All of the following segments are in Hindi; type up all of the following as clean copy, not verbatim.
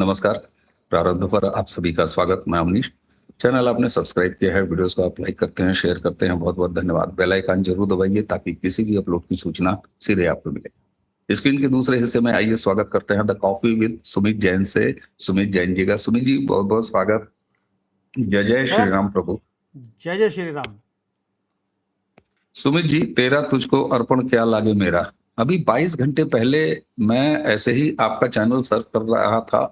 नमस्कार। प्रारंभ पर आप सभी का स्वागत। मैं अवनीश। चैनल आपने सब्सक्राइब किया है, वीडियोस को आप लाइक करते हैं, शेयर करते हैं, बहुत बहुत धन्यवाद। बेल आइकन जरूर दबाइए ताकि किसी भी अपलोड की सूचना सीधे आपको मिले। स्क्रीन के दूसरे हिस्से में आइए स्वागत करते हैं the coffee with Sumit Jain से सुमित जैन जी का। सुमित जी बहुत बहुत स्वागत। जय जय श्री सर, राम प्रभु। जय जय श्री राम। सुमित जी, तेरा तुझको अर्पण क्या लागे मेरा। अभी 22 घंटे पहले मैं ऐसे ही आपका चैनल सर्च कर रहा था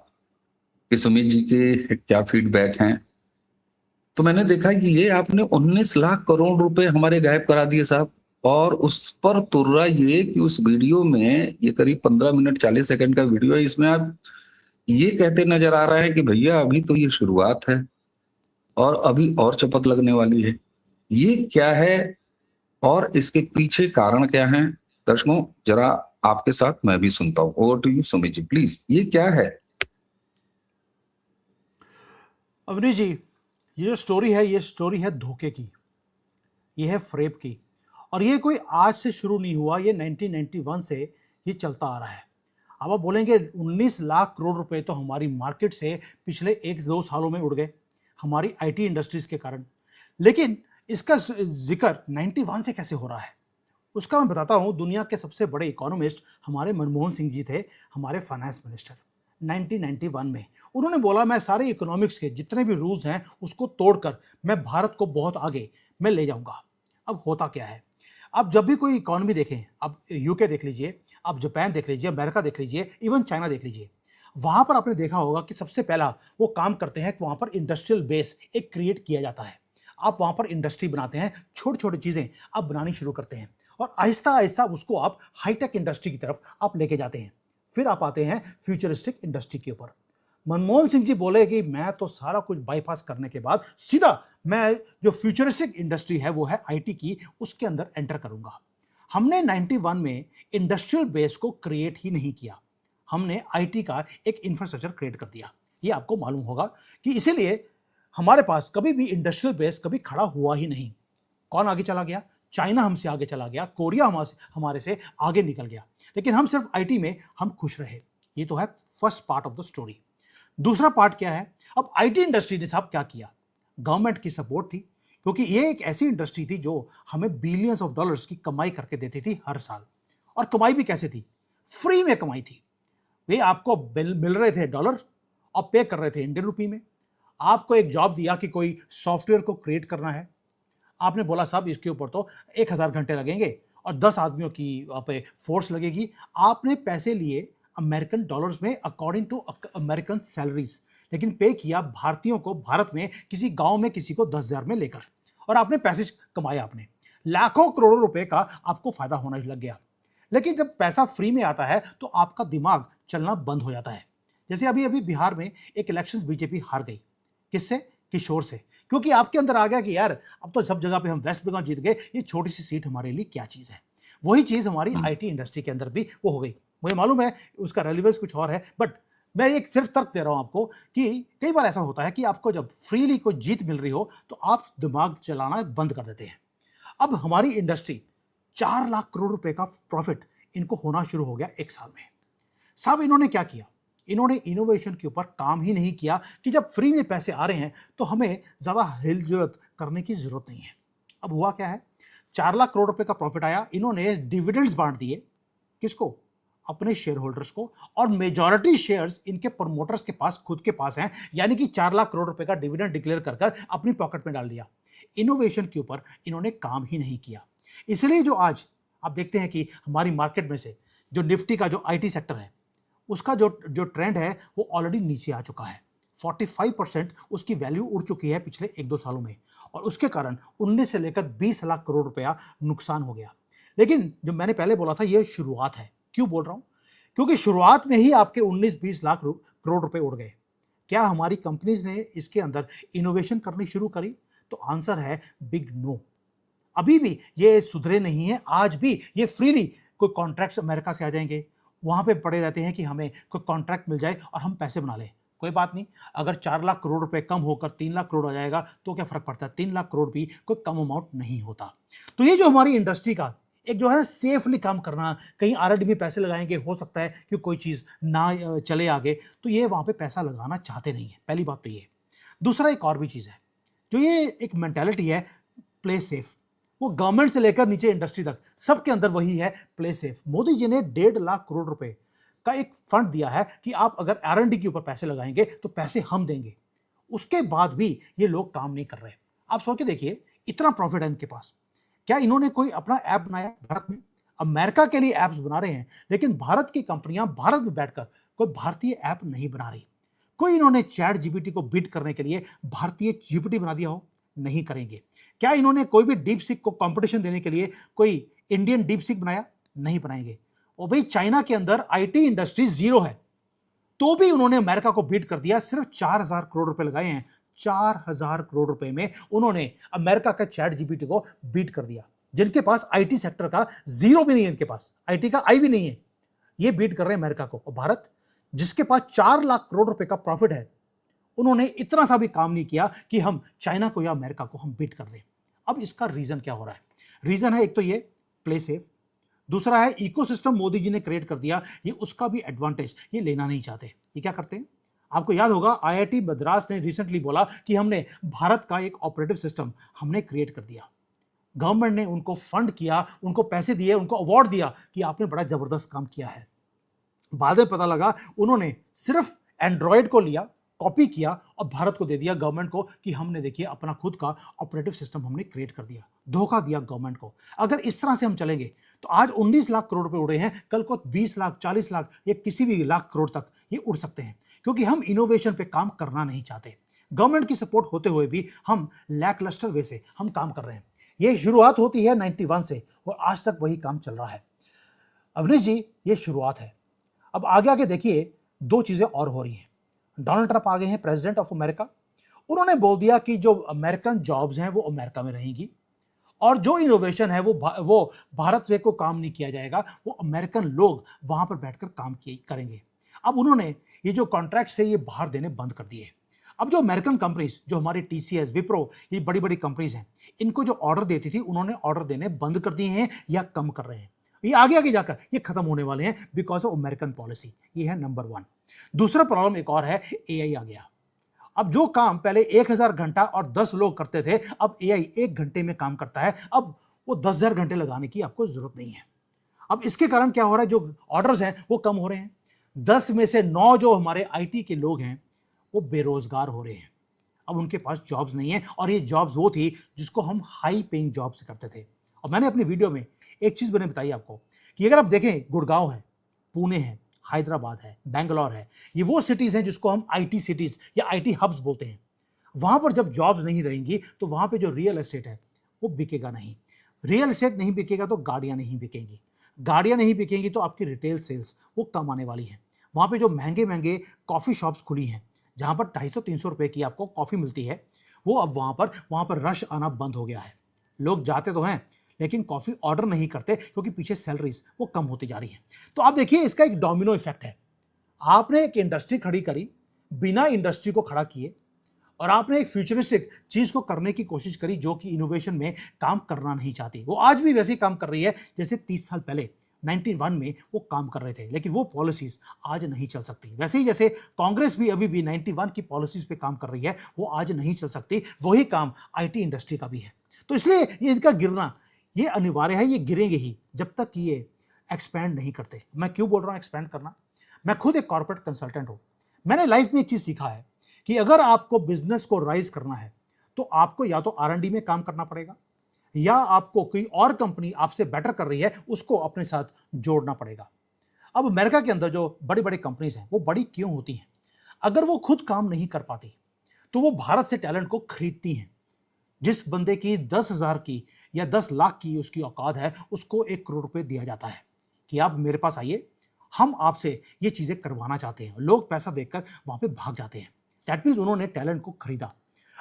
कि सुमित जी के क्या फीडबैक हैं, तो मैंने देखा कि ये आपने 19 लाख करोड़ रुपए हमारे गायब करा दिए साहब। और उस पर तुर्रा ये कि उस वीडियो में, ये करीब 15 मिनट 40 सेकंड का वीडियो है, इसमें आप ये कहते नजर आ रहा है कि भैया अभी तो ये शुरुआत है और अभी और चपत लगने वाली है। ये क्या है और इसके पीछे कारण क्या है? दर्शकों, जरा आपके साथ मैं भी सुनता हूँ। Over to you Sumit ji, please. ये क्या है? अवनीश जी, ये जो स्टोरी है, ये स्टोरी है धोखे की, ये है फ्रेब की। और ये कोई आज से शुरू नहीं हुआ, ये 1991 से ये चलता आ रहा है। अब आप बोलेंगे 19 लाख करोड़ रुपए तो हमारी मार्केट से पिछले 1-2 सालों में उड़ गए, हमारी आईटी इंडस्ट्रीज के कारण। लेकिन इसका जिक्र 91 से कैसे हो रहा है, उसका मैं बताता हूं। दुनिया के सबसे बड़े इकोनॉमिस्ट हमारे मनमोहन सिंह जी थे, हमारे फाइनेंस मिनिस्टर। 1991 में उन्होंने बोला, मैं सारे इकोनॉमिक्स के जितने भी रूल्स हैं उसको तोड़कर मैं भारत को बहुत आगे मैं ले जाऊंगा। अब होता क्या है, आप जब भी कोई इकोनॉमी देखें, आप यूके देख लीजिए, आप जापान देख लीजिए, अमेरिका देख लीजिए, इवन चाइना देख लीजिए, वहां पर आपने देखा होगा कि सबसे पहला वो काम करते हैं कि वहां पर इंडस्ट्रियल बेस एक क्रिएट किया जाता है। आप वहां पर इंडस्ट्री बनाते हैं, छोटी छोटी चीजें आप बनानी शुरू करते हैं और आहिस्ता आहिस्ता उसको आप हाईटेक इंडस्ट्री की तरफ आप लेके जाते हैं। फिर आप आते हैं फ्यूचरिस्टिक इंडस्ट्री के ऊपर। मनमोहन सिंह जी बोले कि मैं तो सारा कुछ बाईपास करने के बाद सीधा मैं जो फ्यूचरिस्टिक इंडस्ट्री है वो है आईटी की, उसके अंदर एंटर करूंगा। हमने 91 में इंडस्ट्रियल बेस को क्रिएट ही नहीं किया, हमने आईटी का एक इंफ्रास्ट्रक्चर क्रिएट कर दिया। ये आपको मालूम होगा कि इसीलिए हमारे पास कभी भी इंडस्ट्रियल बेस कभी खड़ा हुआ ही नहीं। कौन आगे चला गया? चाइना हमसे आगे चला गया, कोरिया हमारे से आगे निकल गया, लेकिन हम सिर्फ आईटी में हम खुश रहे। ये तो है first part of the story. दूसरा पार्ट क्या है? अब आईटी इंडस्ट्री ने साहब क्या किया? गवर्नमेंट की सपोर्ट थी, क्योंकि ये एक ऐसी इंडस्ट्री थी जो हमें बिलियंस ऑफ डॉलर्स की कमाई करके देती थी हर साल। और कमाई भी कैसे थी? फ्री में कमाई थी। वे आपको बिल मिल रहे थे डॉलर और पे कर रहे थे इंडियन रुपी में। आपको एक जॉब दिया कि कोई सॉफ्टवेयर को क्रिएट करना है, आपने बोला साहब इसके ऊपर तो 1000 घंटे लगेंगे और 10 आदमियों की पे फोर्स लगेगी। आपने पैसे लिए अमेरिकन डॉलर्स में अकॉर्डिंग टू अमेरिकन सैलरीज, लेकिन पे किया भारतीयों को भारत में किसी गांव में किसी को 10,000 में लेकर, और आपने पैसे कमाए। आपने लाखों करोड़ों रुपए का आपको फायदा होना लग गया। लेकिन जब पैसा फ्री में आता है तो आपका दिमाग चलना बंद हो जाता है। जैसे अभी अभी बिहार में एक इलेक्शंस बीजेपी हार गई। किससे? किशोर से। क्योंकि आपके अंदर आ गया कि यार अब तो सब जगह पे हम वेस्ट बंगाल जीत गए, ये छोटी सी सीट हमारे लिए क्या चीज है। वही चीज हमारी आईटी इंडस्ट्री के अंदर भी वो हो गई। मुझे मालूम है उसका रेलिवेंस कुछ और है, बट मैं एक सिर्फ तर्क दे रहा हूं आपको कि कई बार ऐसा होता है कि आपको जब फ्रीली कोई जीत मिल रही हो तो आप दिमाग चलाना बंद कर देते हैं। अब हमारी इंडस्ट्री 4 लाख करोड़ रुपए का प्रॉफिट इनको होना शुरू हो गया एक साल में। साहब इन्होंने क्या किया? इन्होंने इनोवेशन के ऊपर काम ही नहीं किया कि जब फ्री में पैसे आ रहे हैं तो हमें ज़्यादा हिलजुल करने की ज़रूरत नहीं है। अब हुआ क्या है? 4 लाख करोड़ रुपए का प्रॉफिट आया, इन्होंने डिविडेंड्स बांट दिए। किसको? अपने शेयर होल्डर्स को। और मेजॉरिटी शेयर्स इनके प्रमोटर्स के पास, खुद के पास हैं, यानी कि 4 लाख करोड़ रुपए का डिविडेंड डिक्लेयर कर अपनी पॉकेट में डाल दिया। इनोवेशन के ऊपर इन्होंने काम ही नहीं किया। इसलिए जो आज आप देखते हैं कि हमारी मार्केट में से जो निफ्टी का जो आईटी सेक्टर है उसका जो ट्रेंड है वो ऑलरेडी नीचे आ चुका है। 45% उसकी वैल्यू उड़ चुकी है पिछले 1-2 सालों में, और उसके कारण 19 से लेकर 20 लाख करोड़ रुपया नुकसान हो गया। लेकिन जो मैंने पहले बोला था ये शुरुआत है। क्यों बोल रहा हूं? क्योंकि शुरुआत में ही आपके 19-20 लाख करोड़ रुपए उड़ गए। क्या हमारी कंपनीज ने इसके अंदर इनोवेशन करनी शुरू करी? तो आंसर है बिग नो। अभी भी ये सुधरे नहीं है। आज भी ये फ्रीली कोई कॉन्ट्रैक्ट्स अमेरिका से आ जाएंगे, वहां पे पड़े रहते हैं कि हमें कोई कॉन्ट्रैक्ट मिल जाए और हम पैसे बना लें। कोई बात नहीं, अगर 4 लाख करोड़ रुपए कम होकर 3 लाख करोड़ आ जाएगा तो क्या फर्क पड़ता है? 3 लाख करोड़ भी कोई कम अमाउंट नहीं होता। तो ये जो हमारी इंडस्ट्री का एक जो है सेफली काम करना, कहीं आरएडी में पैसे लगाएंगे, हो सकता है कि कोई चीज़ ना चले आगे, तो ये वहाँ पे पैसा लगाना चाहते नहीं है। पहली बात तो ये। दूसरा एक और भी चीज़ है, जो ये एक मेंटालिटी है प्ले सेफ, वो गवर्नमेंट से लेकर नीचे इंडस्ट्री तक सबके अंदर वही है, प्ले सेफ। मोदी जी ने 1.5 लाख करोड़ रुपए का एक फंड दिया है कि आप अगर आरएनडी के ऊपर पैसे लगाएंगे तो पैसे हम देंगे। उसके बाद भी ये लोग काम नहीं कर रहे। आप सोच के देखिए, इतना प्रॉफिट है इनके पास, क्या इन्होंने कोई अपना ऐप बनाया भारत में? अमेरिका के लिए ऐप्स बना रहे हैं, लेकिन भारत की कंपनियां भारत में बैठकर कोई भारतीय ऐप नहीं बना रही। कोई इन्होंने चैट जीपीटी को बीट करने के लिए भारतीय जीपीटी बना दिया हो? नहीं करेंगे। क्या इन्होंने कोई भी डीप सीक को कंपटीशन देने के लिए कोई इंडियन डीप सीक बनाया? नहीं बनाएंगे। और भाई चाइना के अंदर आईटी इंडस्ट्री जीरो है, तो भी उन्होंने अमेरिका को बीट कर दिया। सिर्फ 4,000 करोड़ रुपए लगाए हैं, 4,000 करोड़ रुपए में उन्होंने अमेरिका का चैट जीपीटी को बीट कर दिया, जिनके पास आईटी सेक्टर का जीरो भी नहीं है, इनके पास आईटी का आई भी नहीं है, ये बीट कर रहे हैं अमेरिका को। और भारत, जिसके पास 4 लाख करोड़ रुपए का प्रॉफिट है, उन्होंने इतना सा भी काम नहीं किया कि हम चाइना को या अमेरिका को हम बीट कर दें। अब इसका रीजन क्या हो रहा है? रीजन है एक तो ये प्ले सेफ, दूसरा है इकोसिस्टम मोदी जी ने क्रिएट कर दिया, ये उसका भी एडवांटेज ये लेना नहीं चाहते। ये क्या करते हैं? आपको याद होगा, आईआईटी मद्रास ने रिसेंटली बोला कि हमने भारत का एक ऑपरेटिव सिस्टम हमने क्रिएट कर दिया। गवर्नमेंट ने उनको फंड किया, उनको पैसे दिए, उनको अवार्ड दिया कि आपने बड़ा जबरदस्त काम किया है। बाद में पता लगा उन्होंने सिर्फ एंड्रॉयड को लिया, कॉपी किया और भारत को दे दिया, गवर्नमेंट को, कि हमने देखिए अपना खुद का ऑपरेटिव सिस्टम हमने क्रिएट कर दिया। धोखा दिया गवर्नमेंट को। अगर इस तरह से हम चलेंगे तो आज 19 लाख करोड़ रुपए उड़े हैं, कल को 20 लाख, 40 लाख या किसी भी लाख करोड़ तक ये उड़ सकते हैं, क्योंकि हम इनोवेशन पे काम करना नहीं चाहते। गवर्नमेंट की सपोर्ट होते हुए भी हम लैकलस्टर वे से हम काम कर रहे हैं। ये शुरुआत होती है 91 से और आज तक वही काम चल रहा है। अवनीश जी, ये शुरुआत है। अब आगे आगे देखिए, दो चीजें और हो रही हैं। डोनाल्ड ट्रंप आ गए हैं, प्रेसिडेंट ऑफ अमेरिका। उन्होंने बोल दिया कि जो अमेरिकन जॉब्स हैं वो अमेरिका में रहेंगी और जो इनोवेशन है वो भारत में को काम नहीं किया जाएगा, वो अमेरिकन लोग वहां पर बैठकर काम करेंगे। अब उन्होंने ये जो कॉन्ट्रैक्ट्स है ये बाहर देने बंद कर दिए। अब जो अमेरिकन कंपनीज, जो हमारी टीसीएस, विप्रो, ये बड़ी बड़ी कंपनीज हैं, इनको जो ऑर्डर देती थी उन्होंने ऑर्डर देने बंद कर दिए हैं या कम कर रहे हैं। ये आगे आगे जाकर ये खत्म होने वाले हैं बिकॉज ऑफ अमेरिकन पॉलिसी। ये है नंबर 1। दूसरा प्रॉब्लम एक और है, एआई आ गया। अब जो काम पहले 1000 घंटा और 10 लोग करते थे, अब एआई 1 घंटे में काम करता है। अब वो 10,000 घंटे लगाने की आपको जरूरत नहीं है। अब इसके कारण क्या हो रहा है, जो ऑर्डर्स हैं वो कम हो रहे हैं। 10 में से 9 जो हमारे आईटी के लोग हैं वो बेरोजगार हो रहे हैं। अब उनके पास जॉब्स नहीं है, और ये जॉब्स वो थी जिसको हम हाई पेइंग जॉब्स करते थे। और मैंने अपनी वीडियो में एक चीज मैंने बताई आपको कि अगर आप देखें, गुड़गांव है, पुणे है, हैदराबाद है, बेंगलोर है, ये वो सिटीज हैं जिसको हम आईटी सिटीज या आईटी हब्स बोलते हैं। वहां पर जब जॉब्स नहीं रहेंगी तो वहां पे जो रियल एस्टेट है वो बिकेगा नहीं। रियल एस्टेट नहीं बिकेगा तो गाड़ियां नहीं बिकेंगी। गाड़ियां नहीं बिकेंगी तो आपकी रिटेल सेल्स वो कम आने वाली है। वहां पे जो महंगे महंगे कॉफी शॉप्स खुली हैं, जहां पर 250-300 रुपए की आपको कॉफी मिलती है, वो अब वहां पर रश आना बंद हो गया है। लोग जाते तो हैं लेकिन कॉफी ऑर्डर नहीं करते, क्योंकि पीछे सैलरीज वो कम होती जा रही है। तो आप देखिए, इसका एक डोमिनो इफेक्ट है। आपने एक इंडस्ट्री खड़ी करी बिना इंडस्ट्री को खड़ा किए, और आपने एक फ्यूचरिस्टिक चीज को करने की कोशिश करी जो कि इनोवेशन में काम करना नहीं चाहती। वो आज भी वैसे ही काम कर रही है जैसे 30 साल पहले 91 में वो काम कर रहे थे, लेकिन वो पॉलिसीज आज नहीं चल सकती। वैसे ही जैसे कांग्रेस भी अभी भी 91 की पॉलिसीज पे काम कर रही है, वो आज नहीं चल सकती। वही काम आईटी इंडस्ट्री का भी है। तो इसलिए ये इनका गिरना ये अनिवार्य है। ये गिरेंगे ही जब तक ये एक्सपैंड नहीं करते। मैं क्यों बोल रहा हूं एक्सपैंड करना? मैं खुद एक कॉर्पोरेट कंसल्टेंट हूं। मैंने लाइफ में एक चीज सीखा है कि अगर आपको बिजनेस को राइज करना है तो आपको या तो आरएनडी में काम करना पड़ेगा, या आपको कोई और कंपनी आपसे बेटर कर रही है उसको अपने साथ जोड़ना पड़ेगा। अब अमेरिका के अंदर जो बड़ी बड़ी कंपनीज हैं वो बड़ी क्यों होती हैं? अगर वो खुद काम नहीं कर पाती तो वो भारत से टैलेंट को खरीदती हैं। जिस बंदे की 10,000 की या 10 लाख की उसकी औकात है, उसको 1 करोड़ रुपए दिया जाता है कि आप मेरे पास आइए, हम आपसे ये चीजें करवाना चाहते हैं। लोग पैसा देकर वहां पे भाग जाते हैं। दैट मीन्स उन्होंने टैलेंट को खरीदा।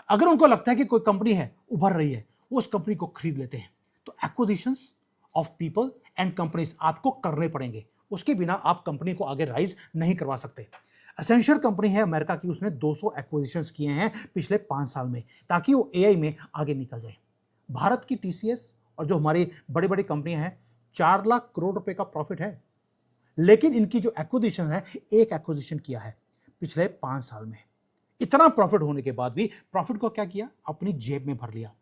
अगर उनको लगता है कि कोई कंपनी है उभर रही है, वो उस कंपनी को खरीद लेते हैं। तो acquisitions of people and companies आपको करने पड़ेंगे, उसके बिना आप कंपनी को आगे राइज नहीं करवा सकते। एसेंशियल कंपनी है अमेरिका की, उसने 200 एक्विजिशंस किए हैं पिछले 5 साल में, ताकि वो एआई में आगे निकल जाए। भारत की टीसीएस और जो हमारी बड़ी बड़ी कंपनियां हैं, 4 लाख करोड़ रुपए का प्रॉफिट है। लेकिन इनकी जो एक्विजिशन है, एक एक्विजिशन किया है पिछले 5 साल में। इतना प्रॉफिट होने के बाद भी प्रॉफिट को क्या किया? अपनी जेब में भर लिया।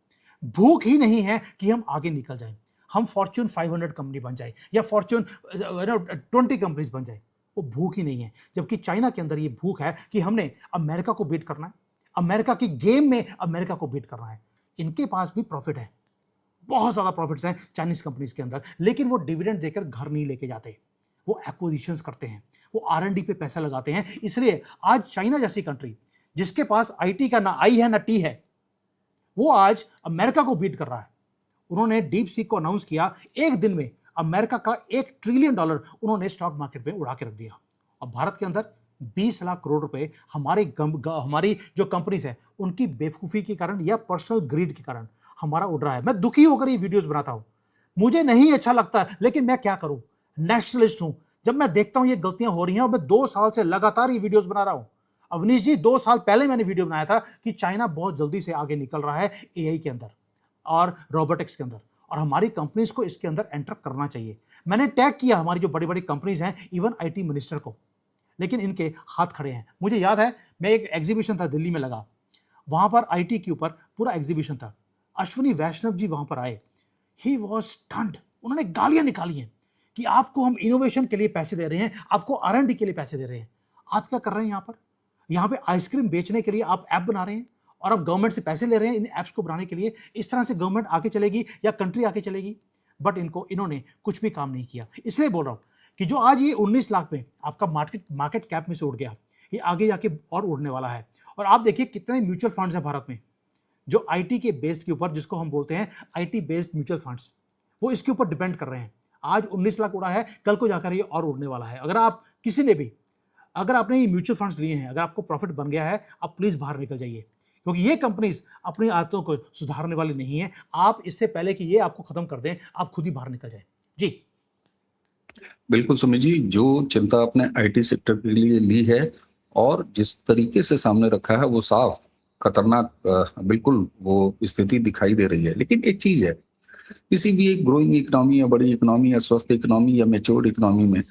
भूख ही नहीं है कि हम आगे निकल जाएं, हम फॉर्च्यून 500 कंपनी बन जाए या फॉर्च्यून 20 कंपनीज बन जाए। वो भूख ही नहीं है। जबकि चाइना के अंदर ये भूख है कि हमने अमेरिका को बीट करना है, अमेरिका की गेम में अमेरिका को बीट करना है। इनके पास भी प्रॉफिट है, बहुत ज्यादा प्रॉफिट्स हैं चाइनीज कंपनीज के अंदर, लेकिन वो डिविडेंड देकर घर नहीं लेके जाते। वो एक्विजिशंस करते हैं, वो R&D पे पैसा लगाते हैं। इसलिए आज चाइना जैसी कंट्री जिसके पास IT का ना I है ना T है, वो आज अमेरिका को बीट कर रहा है। उन्होंने डीप सीक को अनाउंस किया, एक दिन में अमेरिका का $1 ट्रिलियन उन्होंने स्टॉक मार्केट में उड़ा के रख दिया। और भारत के अंदर 20 लाख करोड़ रुपए हमारी जो कंपनीज है उनकी बेवकूफ़ी के कारण या पर्सनल ग्रीड के कारण हमारा उड़ रहा है। मैं दुखी होकर ये वीडियोस बनाता हूं, मुझे नहीं अच्छा लगता, लेकिन मैं क्या करूं, नेशनलिस्ट हूं। जब मैं देखता हूं ये गलतियां हो रही हैं और मैं 2 साल से लगातार ये वीडियोस बना रहा हूं। अवनीश जी, 2 साल पहले मैंने वीडियो बनाया था कि चाइना बहुत जल्दी से आगे निकल रहा है AI के अंदर और रोबोटिक्स के अंदर, और हमारी कंपनीज को इसके अंदर एंटर करना चाहिए। मैंने टैग किया हमारी जो बड़ी बड़ी कंपनीज हैं, इवन IT मिनिस्टर को, लेकिन इनके हाथ खड़े हैं। मुझे याद है, मैं एक एग्जीबिशन था दिल्ली में लगा, वहां पर IT के ऊपर पूरा एग्जीबिशन था। अश्विनी वैष्णव जी वहां पर आए, ही वॉज स्टन्ड। उन्होंने गालियां निकाली हैं कि आपको हम इनोवेशन के लिए पैसे दे रहे हैं, आपको R&D के लिए पैसे दे रहे हैं। आप क्या कर रहे हैं यहाँ पे आइसक्रीम बेचने के लिए आप ऐप बना रहे हैं और आप गवर्नमेंट से पैसे ले रहे हैं इन ऐप्स को बनाने के लिए। इस तरह से गवर्नमेंट आगे चलेगी या कंट्री आगे चलेगी? बट इन्होंने कुछ भी काम नहीं किया। इसलिए बोल रहा हूं कि जो आज ये 19 लाख में आपका मार्केट कैप में से उड़ गया, ये आगे जाके और उड़ने वाला है। और आप देखिए कितने म्यूचुअल फंड्स हैं भारत में जो IT के बेस्ड के ऊपर, जिसको हम बोलते हैं IT बेस्ड म्यूचुअल फंड्स, वो इसके ऊपर डिपेंड कर रहे हैं। आज 19 लाख उड़ा है, कल को जाकर ये और उड़ने वाला है। अगर आपने ये म्यूचुअल फंड्स लिए हैं, अगर आपको प्रॉफिट बन गया है, आप प्लीज बाहर निकल जाइए, क्योंकि ये कंपनीज अपनी आदतों को सुधारने वाली नहीं है। आप इससे पहले कि ये आपको खत्म कर दें, आप खुद ही बाहर निकल जाए। जी बिल्कुल सुमित जी, जो चिंता आपने IT सेक्टर के लिए ली है और जिस तरीके से सामने रखा है, वो साफ खतरनाक बिल्कुल वो स्थिति दिखाई दे रही है। लेकिन एक चीज है, किसी भी एक ग्रोइंग इकोनॉमी या बड़ी इकोनॉमी या स्वस्थ इकोनॉमी या मैच्योर्ड इकोनॉमी में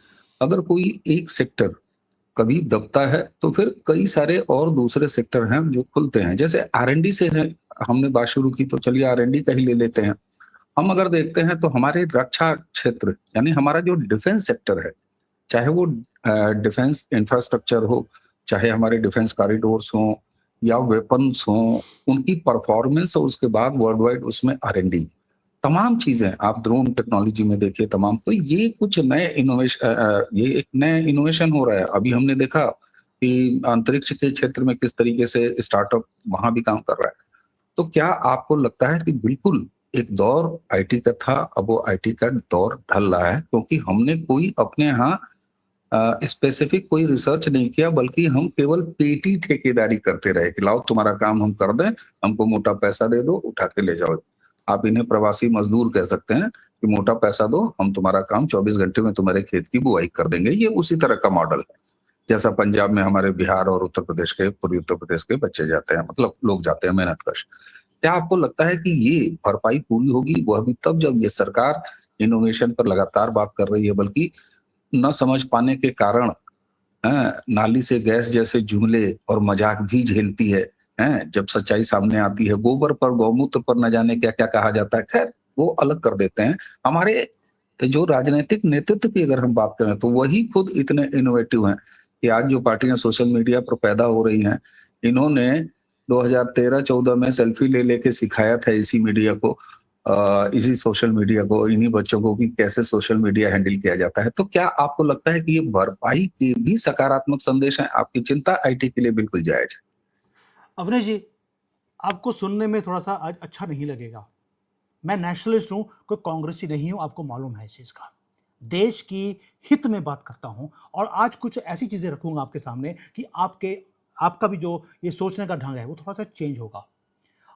अगर कोई एक सेक्टर कभी दबता है तो फिर कई सारे और दूसरे सेक्टर हैं जो खुलते हैं। जैसे R&D से है, हमने बात शुरू की तो चलिए R&D का ही ले लेते हैं। हम अगर देखते हैं तो हमारे रक्षा क्षेत्र यानी हमारा जो डिफेंस सेक्टर है, चाहे वो डिफेंस इंफ्रास्ट्रक्चर हो, चाहे हमारे डिफेंस कॉरिडोर्स हो या वेपन्स हो, उनकी परफॉर्मेंस और उसके बाद वर्ल्ड वाइड उसमें R&D, तमाम चीजें आप ड्रोन टेक्नोलॉजी में देखिए तमाम। तो ये कुछ नए ये एक नया इनोवेशन हो रहा है। अभी हमने देखा कि अंतरिक्ष के क्षेत्र में किस तरीके से स्टार्टअप वहां भी काम कर रहा है। तो क्या आपको लगता है कि बिल्कुल एक दौर IT का था, अब वो IT का दौर ढल रहा है क्योंकि हमने कोई अपने यहाँ स्पेसिफिक कोई रिसर्च नहीं किया, बल्कि हम केवल पेटी ठेकेदारी करते रहे कि लाओ तुम्हारा काम हम कर दें, हमको मोटा पैसा दे दो, उठा के ले जाओ। आप इन्हें प्रवासी मजदूर कह सकते हैं कि मोटा पैसा दो, हम तुम्हारा काम 24 घंटे में तुम्हारे खेत की बुआई कर देंगे। ये उसी तरह का मॉडल है जैसा पंजाब में हमारे बिहार और उत्तर प्रदेश के, पूर्वी उत्तर प्रदेश के बच्चे जाते हैं, मतलब लोग जाते हैं मेहनत कश। क्या आपको लगता है कि ये भरपाई पूरी होगी, वह भी तब जब ये सरकार इनोवेशन पर लगातार बात कर रही है, बल्कि न समझ पाने के कारण नाली से गैस जैसे जुमले और मजाक भी झेलती है। जब सच्चाई सामने आती है, गोबर पर गौमूत्र पर न जाने क्या क्या कहा जाता है, खैर वो अलग कर देते हैं। हमारे जो राजनीतिक नेतृत्व की अगर हम बात करें तो वही खुद इतने इनोवेटिव हैं कि आज जो पार्टियां सोशल मीडिया पर पैदा हो रही हैं, इन्होंने 2013-14 में सेल्फी ले लेके सिखाया था इसी मीडिया को, इसी सोशल मीडिया को, इन्हीं बच्चों को कि कैसे सोशल मीडिया हैंडल किया जाता है। तो क्या आपको लगता है कि ये भरपाई के भी सकारात्मक संदेश हैं? आपकी चिंता IT के लिए बिल्कुल जायज है। अवनीश जी, आपको सुनने में थोड़ा सा आज अच्छा नहीं लगेगा। मैं नेशनलिस्ट हूं, कोई कांग्रेसी नहीं हूं, आपको मालूम है इस चीज का। देश की हित में बात करता हूं और आज कुछ ऐसी चीजें रखूंगा आपके सामने कि आपका भी जो ये सोचने का ढंग है वो थोड़ा सा चेंज होगा।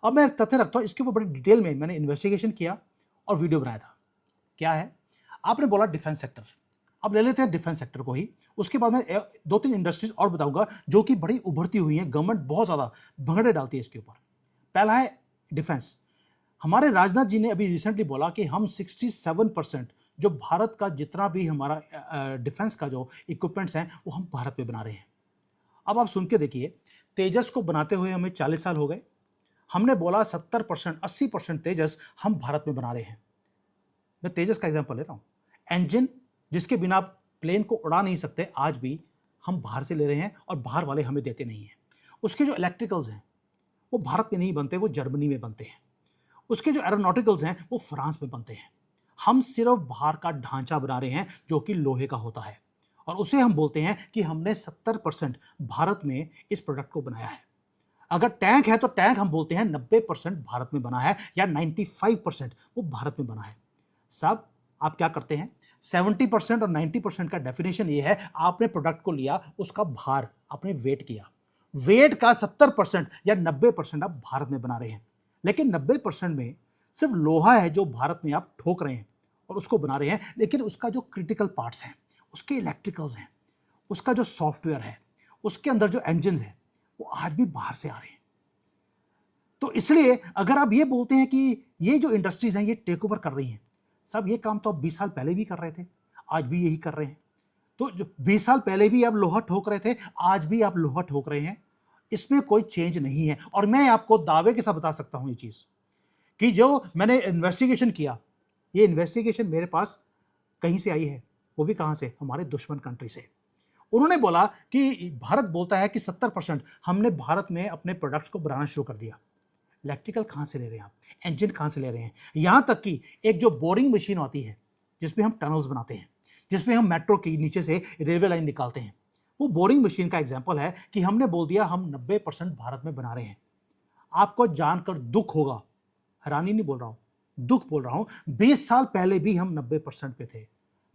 अब मैं तथ्य रखता हूं, इसके ऊपर बड़ी डिटेल में मैंने इन्वेस्टिगेशन किया और वीडियो बनाया था। क्या है, आपने बोला डिफेंस सेक्टर, अब ले लेते हैं डिफेंस सेक्टर को ही। उसके बाद मैं 2-3 इंडस्ट्रीज और बताऊंगा जो कि बड़ी उभरती हुई हैं, गवर्नमेंट बहुत ज्यादा भंगड़े डालती है इसके ऊपर। पहला है डिफेंस। हमारे राजनाथ जी ने अभी रिसेंटली बोला कि हम 67% जो भारत का जितना भी हमारा डिफेंस का जो इक्विपमेंट्स हैं वो हम भारत में बना रहे हैं। अब आप सुन के देखिए, तेजस को बनाते हुए हमें 40 साल हो गए। हमने बोला 70% 80% तेजस हम भारत में बना रहे हैं। मैं तेजस का एग्जांपल ले रहा हूँ। इंजन जिसके बिना आप प्लेन को उड़ा नहीं सकते, आज भी हम बाहर से ले रहे हैं और बाहर वाले हमें देते नहीं हैं। उसके जो इलेक्ट्रिकल्स हैं वो भारत में नहीं बनते, वो जर्मनी में बनते हैं। उसके जो एरोनॉटिकल्स हैं वो फ्रांस में बनते हैं। हम सिर्फ बाहर का ढांचा बना रहे हैं जो कि लोहे का होता है, और उसे हम बोलते हैं कि हमने 70% भारत में इस प्रोडक्ट को बनाया है। अगर टैंक है तो टैंक हम बोलते हैं 90% भारत में बना है, या 95% वो भारत में बना है। साहब आप क्या करते हैं, 70% और 90% का डेफिनेशन ये है, आपने प्रोडक्ट को लिया, उसका भार आपने वेट किया, वेट का 70% या 90% आप भारत में बना रहे हैं। लेकिन 90% में सिर्फ लोहा है जो भारत में आप ठोक रहे हैं और उसको बना रहे हैं, लेकिन उसका जो क्रिटिकल पार्ट्स हैं, उसके इलेक्ट्रिकल्स हैं, उसका जो सॉफ्टवेयर है, उसके अंदर जो इंजन है, वो आज भी बाहर से आ रहे हैं। तो इसलिए अगर आप ये बोलते हैं कि ये जो इंडस्ट्रीज हैं ये टेक ओवर कर रही हैं, सब ये काम तो आप 20 साल पहले भी कर रहे थे, आज भी यही कर रहे हैं। तो जो 20 साल पहले भी आप लोहा ठोक रहे थे, आज भी आप लोहा ठोक रहे हैं, इसमें कोई चेंज नहीं है। और मैं आपको दावे के साथ बता सकता हूं ये चीज, कि जो मैंने इन्वेस्टिगेशन किया, ये इन्वेस्टिगेशन मेरे पास कहीं से आई है, वो भी कहां से, हमारे दुश्मन कंट्री से। उन्होंने बोला कि भारत बोलता है कि 70% हमने भारत में अपने प्रोडक्ट्स को बनाना शुरू कर दिया। इलेक्ट्रिकल कहां से ले रहे हैं आप, इंजन कहां से ले रहे हैं, यहां तक कि एक जो बोरिंग मशीन होती है जिसमें हम टनल्स बनाते हैं, जिसमें हम मेट्रो के नीचे से रेलवे लाइन निकालते हैं, वो बोरिंग मशीन का एग्जांपल है कि हमने बोल दिया हम 90% भारत में बना रहे हैं। आपको जानकर दुख होगा, हैरानी नहीं बोल रहा हूं, दुख बोल रहा हूं, 20 साल पहले भी हम 90% पे थे।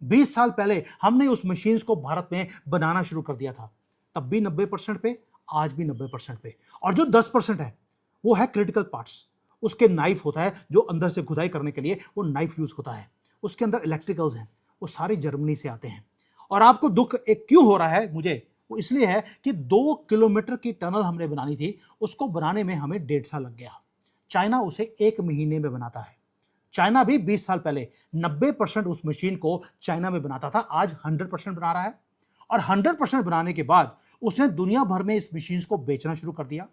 20 साल पहले हमने उस मशीन्स को भारत में बनाना शुरू कर दिया था, तब भी 90% पे, आज भी 90% पे। और जो 10% है वो है क्रिटिकल पार्ट्स। उसके नाइफ होता है, जो अंदर से खुदाई करने के लिए वो नाइफ यूज होता है, उसके अंदर इलेक्ट्रिकल्स हैं, वो सारे जर्मनी से आते हैं। और आपको दुख एक क्यों हो रहा है मुझे, वो इसलिए है कि 2 किलोमीटर की टनल हमने बनानी थी, उसको बनाने में हमें 1.5 साल लग गया। चाइना उसे 1 महीने में बनाता है। चाइना भी 20 साल पहले 90% उस मशीन को चाइना में बनाता था, आज 100% बना रहा है। और 100% बनाने के बाद उसने दुनिया भर में इस मशीन को बेचना शुरू कर दिया,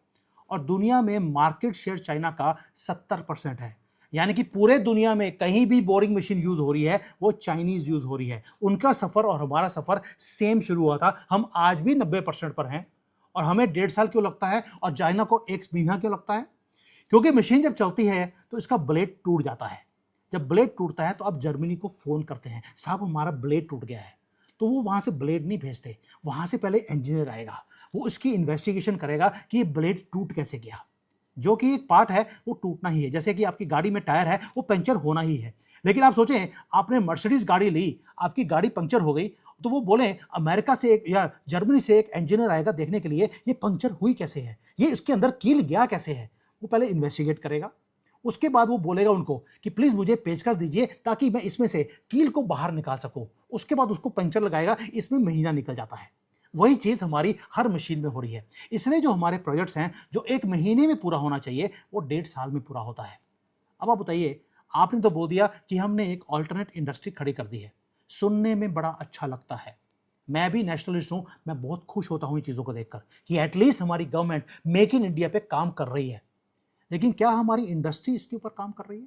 और दुनिया में मार्केट शेयर चाइना का 70% है। यानी कि पूरे दुनिया में कहीं भी बोरिंग मशीन यूज हो रही है वो चाइनीज यूज हो रही है। उनका सफर और हमारा सफर सेम शुरू हुआ था, हम आज भी 90% पर हैं। और हमें 1.5 साल क्यों लगता है और चाइना को 1 महीना क्यों लगता है? क्योंकि मशीन जब चलती है तो इसका ब्लेड टूट जाता है। जब ब्लेड टूटता है तो आप जर्मनी को फोन करते हैं, साहब हमारा ब्लेड टूट गया है। तो वो वहां से ब्लेड नहीं भेजते, वहां से पहले इंजीनियर आएगा, वो इसकी इन्वेस्टिगेशन करेगा कि ये ब्लेड टूट कैसे गया। जो कि एक पार्ट है वो टूटना ही है, जैसे कि आपकी गाड़ी में टायर है वो पंचर होना ही है। लेकिन आप सोचें, आपने मर्सिडीज गाड़ी ली, आपकी गाड़ी पंचर हो गई, तो वो बोले अमेरिका से एक या जर्मनी से एक इंजीनियर आएगा देखने के लिए ये पंचर हुई कैसे है, ये इसके अंदर कील गया कैसे है। वो पहले इन्वेस्टिगेट करेगा, उसके बाद वो बोलेगा उनको कि प्लीज मुझे पेचकस दीजिए ताकि मैं इसमें से कील को बाहर निकाल सकूं। उसके बाद उसको पंचर लगाएगा, इसमें महीना निकल जाता है। वही चीज हमारी हर मशीन में हो रही है। इसलिए जो हमारे प्रोजेक्ट्स हैं जो 1 महीने में पूरा होना चाहिए वो 1.5 साल में पूरा होता है। अब आप बताइए, आपने तो बोल दिया कि हमने एक ऑल्टरनेट इंडस्ट्री खड़ी कर दी है, सुनने में बड़ा अच्छा लगता है। मैं भी नेशनलिस्ट हूं, मैं बहुत खुश होता हूं इन चीजों को देखकर कि एटलीस्ट हमारी गवर्नमेंट मेक इन इंडिया पे काम कर रही है। लेकिन क्या हमारी इंडस्ट्री इसके ऊपर काम कर रही है?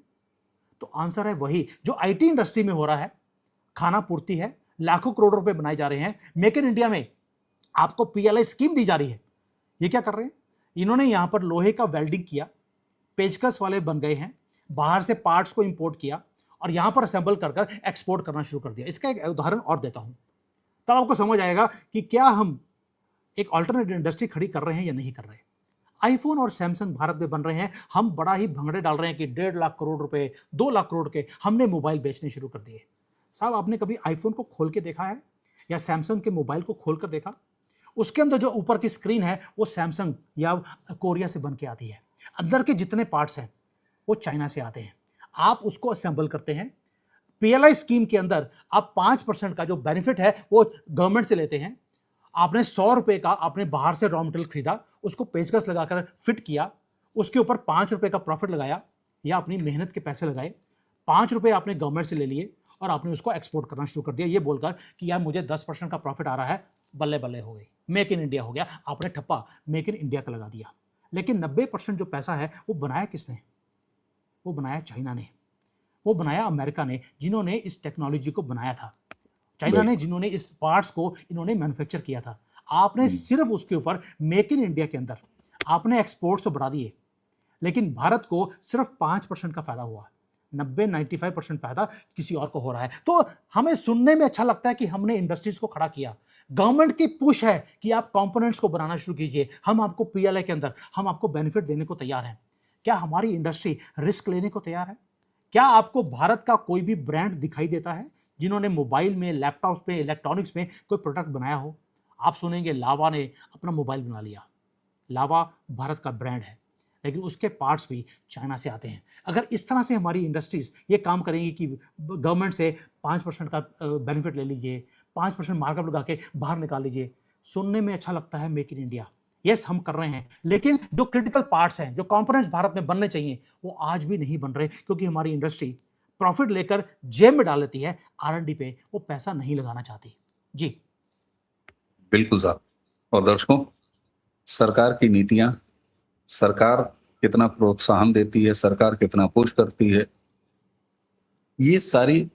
तो आंसर है वही जो आईटी इंडस्ट्री में हो रहा है। खाना पूर्ति है, लाखों करोड़ रुपए बनाए जा रहे हैं। मेक इन इंडिया में आपको पीएलआई स्कीम दी जा रही है। ये क्या कर रहे हैं, इन्होंने यहां पर लोहे का वेल्डिंग किया, पेचकस वाले बन गए हैं, बाहर से पार्ट्स को इंपोर्ट किया और यहां पर असेंबल कर एक्सपोर्ट करना शुरू कर दिया। इसका एक उदाहरण और देता हूं, तब आपको समझ आएगा कि क्या हम एक ऑल्टरनेटिव इंडस्ट्री खड़ी कर रहे हैं या नहीं कर रहे हैं। आईफोन और सैमसंग भारत में बन रहे हैं, हम बड़ा ही भंगड़े डाल रहे हैं कि 1.5 लाख करोड़ रुपए, 2 लाख करोड़ के हमने मोबाइल बेचने शुरू कर दिए। साहब आपने कभी आईफोन को खोल के देखा है या सैमसंग के मोबाइल को खोल कर देखा? उसके अंदर जो ऊपर की स्क्रीन है वो सैमसंग या कोरिया से बन के आती है, अंदर के जितने पार्ट्स हैं वो चाइना से आते हैं। आप उसको असेंबल करते हैं। पीएलआई स्कीम के अंदर आप 5% का जो बेनिफिट है वो गवर्नमेंट से लेते हैं। आपने 100 रुपए का आपने बाहर से रॉ मटेरियल खरीदा, उसको पेचकस लगाकर फिट किया, उसके ऊपर 5 रुपए का प्रॉफिट लगाया या अपनी मेहनत के पैसे लगाए, 5 रुपए आपने गवर्नमेंट से ले लिए और आपने उसको एक्सपोर्ट करना शुरू कर दिया ये बोलकर कि यार मुझे 10% का प्रॉफिट आ रहा है, बल्ले बल्ले हो गई, मेक इन इंडिया हो गया। आपने ठप्पा मेक इन इंडिया का लगा दिया। लेकिन 90% जो पैसा है वो बनाया किसने? वो बनाया चाइना ने, वो बनाया अमेरिका ने, जिन्होंने इस टेक्नोलॉजी को बनाया था। चाइना ने, बिल्कुल। जिन्होंने इस पार्ट्स को इन्होंने मैन्युफैक्चर किया था। आपने सिर्फ उसके ऊपर मेक इन इंडिया के अंदर आपने एक्सपोर्ट्स तो बढ़ा दिए, लेकिन भारत को सिर्फ 5% का फायदा हुआ। 95% फायदा किसी और को हो रहा है। तो हमें सुनने में अच्छा लगता है कि हमने इंडस्ट्रीज को खड़ा किया। गवर्नमेंट की पुश है कि आप कंपोनेंट्स को बनाना शुरू कीजिए, हम आपको पीएलआई के अंदर हम आपको बेनिफिट देने को तैयार हैं। क्या हमारी इंडस्ट्री रिस्क लेने को तैयार है? क्या आपको भारत का कोई भी ब्रांड दिखाई देता है जिन्होंने मोबाइल में, लैपटॉप पे, इलेक्ट्रॉनिक्स में कोई प्रोडक्ट बनाया हो? आप सुनेंगे लावा ने अपना मोबाइल बना लिया। लावा भारत का ब्रांड है, लेकिन उसके पार्ट्स भी चाइना से आते हैं। अगर इस तरह से हमारी इंडस्ट्रीज ये काम करेंगी कि गवर्नमेंट से 5% का बेनिफिट ले लीजिए, 5% मार्कअप लगा के बाहर निकाल लीजिए, सुनने में अच्छा लगता है मेक इन इंडिया। यस, हम कर रहे हैं, लेकिन जो क्रिटिकल पार्ट्स हैं, जो कंपोनेंट्स भारत में बनने चाहिए, वो आज भी नहीं बन रहे, क्योंकि हमारी इंडस्ट्री प्रॉफिट लेकर जेब में डाल लेती है, आर&डी पे वो पैसा नहीं लगाना चाहती। जी बिल्कुल साहब। और दर्शकों, सरकार की नीतियां, सरकार कितना प्रोत्साहन देती है, सरकार कितना पुश करती है, ये सारी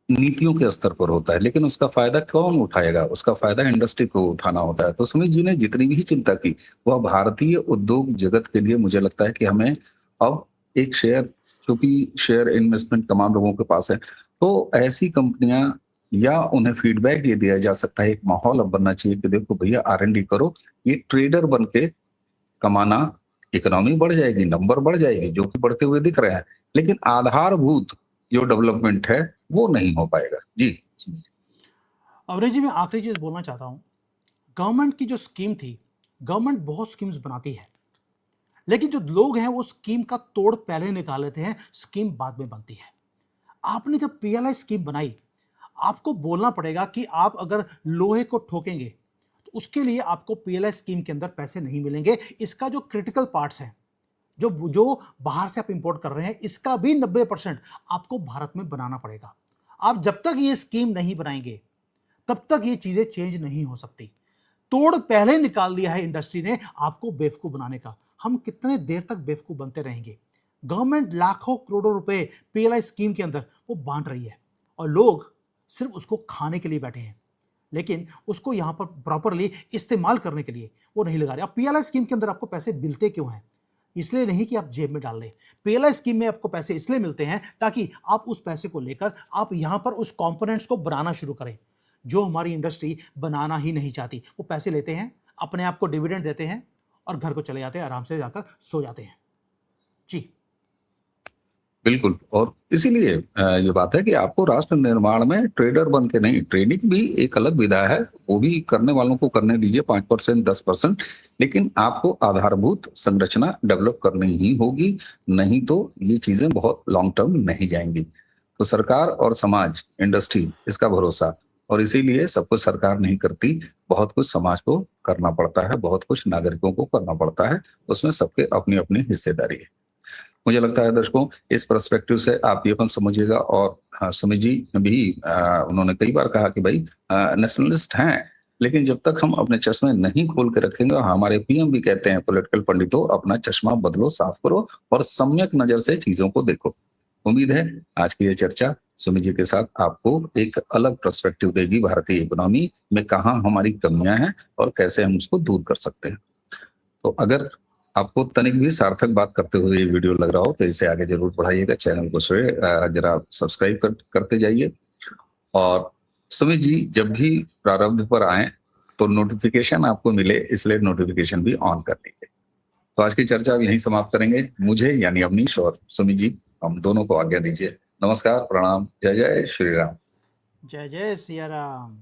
नीतियों के स्तर पर होता है, लेकिन उसका फायदा कौन उठाएगा? उसका फायदा इंडस्ट्री को उठाना होता है। तो सुमित जी ने जितनी भी चिंता की वह भारतीय उद्योग जगत के लिए, मुझे लगता है कि हमें अब एक शेयर, क्योंकि शेयर इन्वेस्टमेंट तमाम लोगों के पास है, तो ऐसी कंपनियां या उन्हें फीडबैक ये दिया जा सकता है, एक माहौल अब बनना चाहिए कि देखो भैया आर&डी करो, ये ट्रेडर बन के कमाना, इकोनॉमी बढ़ जाएगी, नंबर बढ़ जाएगी, जो कि बढ़ते हुए दिख रहे हैं, लेकिन आधारभूत जो डेवलपमेंट है वो नहीं हो पाएगा। जी। अवरेज जी, मैं आखिरी चीज बोलना चाहता हूं। गवर्नमेंट की जो स्कीम थी, गवर्नमेंट बहुत स्कीम्स बनाती है, लेकिन जो लोग हैं वो स्कीम का तोड़ पहले निकाल लेते हैं, स्कीम बाद में बनती है। आपने जब पीएलआई स्कीम बनाई, आपको बोलना पड़ेगा कि आप अगर लोहे को ठोकेंगे तो उसके लिए आपको पीएलआई स्कीम के अंदर पैसे नहीं मिलेंगे। इसका जो क्रिटिकल पार्ट्स हैं, जो जो बाहर से आप इंपोर्ट कर रहे हैं, इसका भी 90% आपको भारत में बनाना पड़ेगा। आप जब तक ये स्कीम नहीं बनाएंगे तब तक ये चीजें चेंज नहीं हो सकती। तोड़ पहले निकाल दिया है इंडस्ट्री ने आपको बेवकूफ बनाने का। हम कितने देर तक बेवकूफ बनते रहेंगे? गवर्नमेंट लाखों करोड़ों रुपए पीएलआई स्कीम के अंदर वो बांट रही है, और लोग सिर्फ उसको खाने के लिए बैठे हैं, लेकिन उसको यहां पर प्रॉपरली इस्तेमाल करने के लिए वो नहीं लगा रहे। अब पीएलआई स्कीम के अंदर आपको पैसे मिलते क्यों हैं? इसलिए नहीं कि आप जेब में डाल लें। पीएलआई स्कीम में आपको पैसे इसलिए मिलते हैं ताकि आप उस पैसे को लेकर आप यहां पर उस कंपोनेंट्स को बनाना शुरू करें, जो हमारी इंडस्ट्री बनाना ही नहीं चाहती। वो पैसे लेते हैं, अपने आप को डिविडेंड देते हैं और घर को चले जाते हैं, आराम से जाकर सो जाते हैं। जी बिल्कुल। और इसीलिए ये बात है कि आपको राष्ट्र निर्माण में ट्रेडर बन के नहीं, ट्रेडिंग भी एक अलग विधा है, वो भी करने वालों को करने दीजिए, 5% 10%, लेकिन आपको आधारभूत संरचना डेवलप करनी ही होगी, नहीं तो ये चीजें बहुत लॉन्ग टर्म नहीं जाएंगी। तो सरकार और समाज, इंडस्ट्री, इसका भरोसा, और इसीलिए सब कुछ सरकार नहीं करती, बहुत कुछ समाज को करना पड़ता है, बहुत कुछ नागरिकों को करना पड़ता है, उसमें सबके अपनी अपनी हिस्सेदारी है। मुझे लगता है दर्शकों, इस पर्सपेक्टिव से आप ये मत समझिएगा। और हाँ, सुमित जी भी उन्होंने कई बार कहा कि भाई नेशनलिस्ट हैं, लेकिन जब तक हम अपने चश्मे नहीं खोल के रखेंगे, और हमारे पीएम भी कहते हैं पॉलिटिकल पंडितों, अपना चश्मा बदलो, साफ करो और सम्यक नजर से चीजों को देखो। उम्मीद है आज की ये चर्चा सुमित जी के साथ आपको एक अलग पर्सपेक्टिव देगी, भारतीय इकोनॉमी में कहाँ हमारी कमियां हैं और कैसे हम उसको दूर कर सकते हैं। तो अगर आपको तनिक भी सार्थक बात करते हुए ये वीडियो लग रहा हो तो इसे आगे जरूर बढ़ाइएगा, चैनल को जरा सब्सक्राइब करते जाइए। और सुमित जी जब भी प्रारब्ध पर आए तो नोटिफिकेशन आपको मिले, इसलिए नोटिफिकेशन भी ऑन कर लीजिए। तो आज की चर्चा अब यहीं समाप्त करेंगे। मुझे यानी अवनीश और सुमित जी, हम दोनों को आज्ञा दीजिए। नमस्कार, प्रणाम, जय जय श्री राम। जय जय सिया राम।